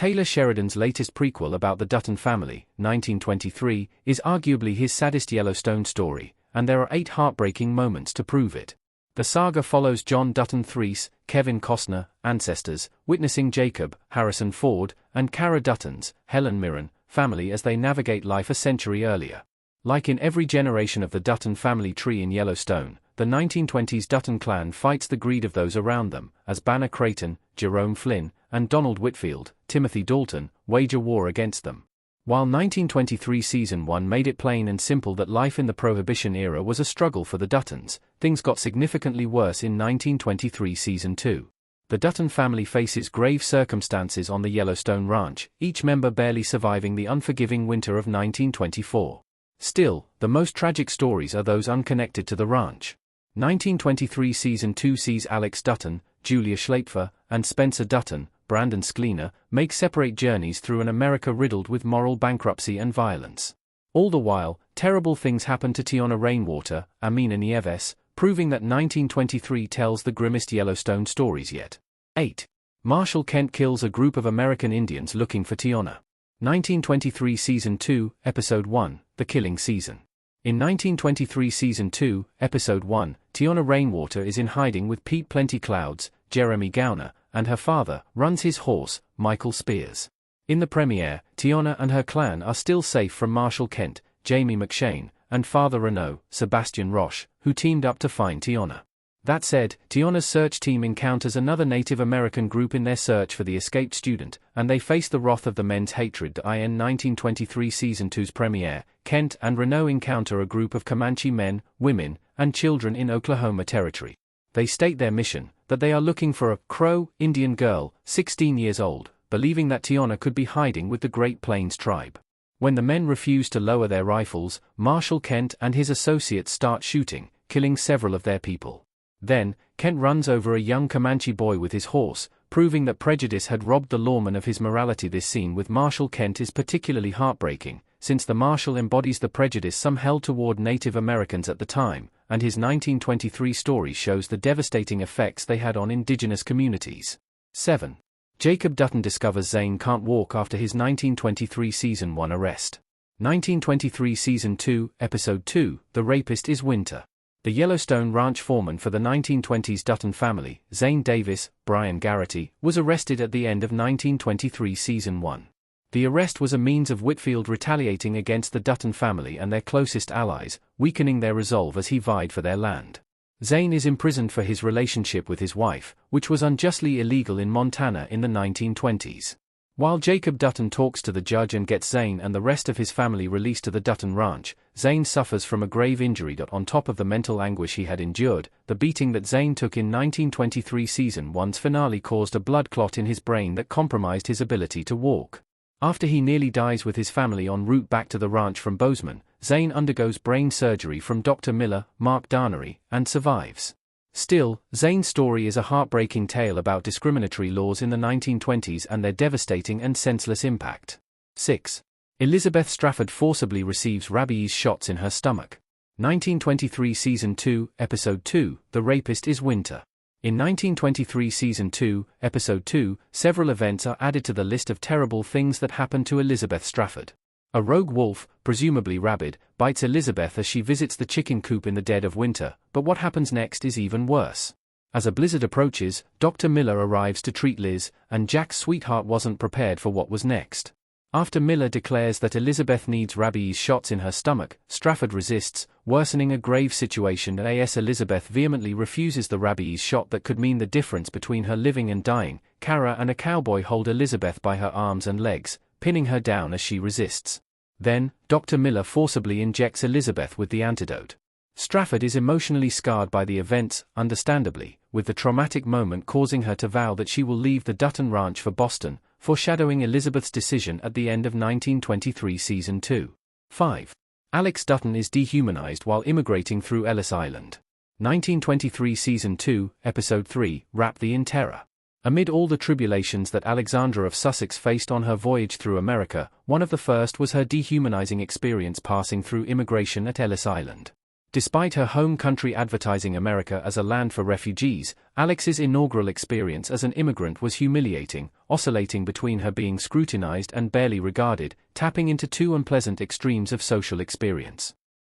Taylor Sheridan's latest prequel about the Dutton family, 1923, is arguably his saddest Yellowstone story, and there are 8 heartbreaking moments to prove it. The saga follows John Dutton Threese, Kevin Costner, ancestors, witnessing Jacob, Harrison Ford, and Cara Dutton's, Helen Mirren, family as they navigate life a century earlier. Like in every generation of the Dutton family tree in Yellowstone, the 1920s Dutton clan fights the greed of those around them, as Banner Creighton, Jerome Flynn, and Donald Whitfield, Timothy Dalton, wage a war against them. While 1923 Season 1 made it plain and simple that life in the Prohibition era was a struggle for the Duttons, things got significantly worse in 1923 Season 2. The Dutton family faces grave circumstances on the Yellowstone ranch, each member barely surviving the unforgiving winter of 1924. Still, the most tragic stories are those unconnected to the ranch. 1923 Season 2 sees Alex Dutton, Julia Schlaepfer, and Spencer Dutton, Brandon Sklenar, make separate journeys through an America riddled with moral bankruptcy and violence. All the while, terrible things happen to Tiona Rainwater, Amina Nieves, proving that 1923 tells the grimmest Yellowstone stories yet. 8. Marshall Kent kills a group of American Indians looking for Tiona. 1923 Season 2, Episode 1, The Killing Season. In 1923 Season 2, Episode 1, Tiona Rainwater is in hiding with Pete Plenty Clouds, Jeremy Gowner, and her father runs his horse, Michael Spears. In the premiere, Tiona and her clan are still safe from Marshall Kent, Jamie McShane, and Father Renault, Sebastian Roche, who teamed up to find Tiona. That said, Tiona's search team encounters another Native American group in their search for the escaped student, and they face the wrath of the men's hatred. In 1923 Season 2's premiere, Kent and Renault encounter a group of Comanche men, women, and children in Oklahoma Territory. They state their mission, that they are looking for a Crow Indian girl, 16 years old, believing that Tiona could be hiding with the Great Plains tribe. When the men refuse to lower their rifles, Marshall Kent and his associates start shooting, killing several of their people. Then, Kent runs over a young Comanche boy with his horse, proving that prejudice had robbed the lawman of his morality. This scene with Marshall Kent is particularly heartbreaking, since the Marshal embodies the prejudice some held toward Native Americans at the time, and his 1923 story shows the devastating effects they had on indigenous communities. 7. Jacob Dutton discovers Zane can't walk after his 1923 Season 1 arrest. 1923 Season 2, Episode 2, The Rapist is Winter. The Yellowstone ranch foreman for the 1920s Dutton family, Zane Davis, Brian Garrity, was arrested at the end of 1923 Season 1. The arrest was a means of Whitfield retaliating against the Dutton family and their closest allies, weakening their resolve as he vied for their land. Zane is imprisoned for his relationship with his wife, which was unjustly illegal in Montana in the 1920s. While Jacob Dutton talks to the judge and gets Zane and the rest of his family released to the Dutton ranch, Zane suffers from a grave injury. On top of the mental anguish he had endured, the beating that Zane took in 1923 Season 1's finale caused a blood clot in his brain that compromised his ability to walk. After he nearly dies with his family en route back to the ranch from Bozeman, Zane undergoes brain surgery from Dr. Miller, Mark Darnery, and survives. Still, Zane's story is a heartbreaking tale about discriminatory laws in the 1920s and their devastating and senseless impact. 6. Elizabeth Strafford forcibly receives rabies shots in her stomach. 1923 Season 2, Episode 2, The Rapist is Winter. In 1923 Season 2, Episode 2, several events are added to the list of terrible things that happened to Elizabeth Strafford. A rogue wolf, presumably rabid, bites Elizabeth as she visits the chicken coop in the dead of winter, but what happens next is even worse. As a blizzard approaches, Dr. Miller arrives to treat Liz, and Jack's sweetheart wasn't prepared for what was next. After Miller declares that Elizabeth needs rabies shots in her stomach, Strafford resists, worsening a grave situation. As Elizabeth vehemently refuses the rabies shot that could mean the difference between her living and dying, Cara and a cowboy hold Elizabeth by her arms and legs, pinning her down as she resists. Then, Dr. Miller forcibly injects Elizabeth with the antidote. Strafford is emotionally scarred by the events, understandably, with the traumatic moment causing her to vow that she will leave the Dutton Ranch for Boston, foreshadowing Elizabeth's decision at the end of 1923 Season 2. 5. Alex Dutton is dehumanized while immigrating through Ellis Island. 1923 Season 2, Episode 3, Wrap Thee in Terror. Amid all the tribulations that Alexandra of Sussex faced on her voyage through America, one of the first was her dehumanizing experience passing through immigration at Ellis Island. Despite her home country advertising America as a land for refugees, Alex's inaugural experience as an immigrant was humiliating, oscillating between her being scrutinized and barely regarded, tapping into two unpleasant extremes of social experience.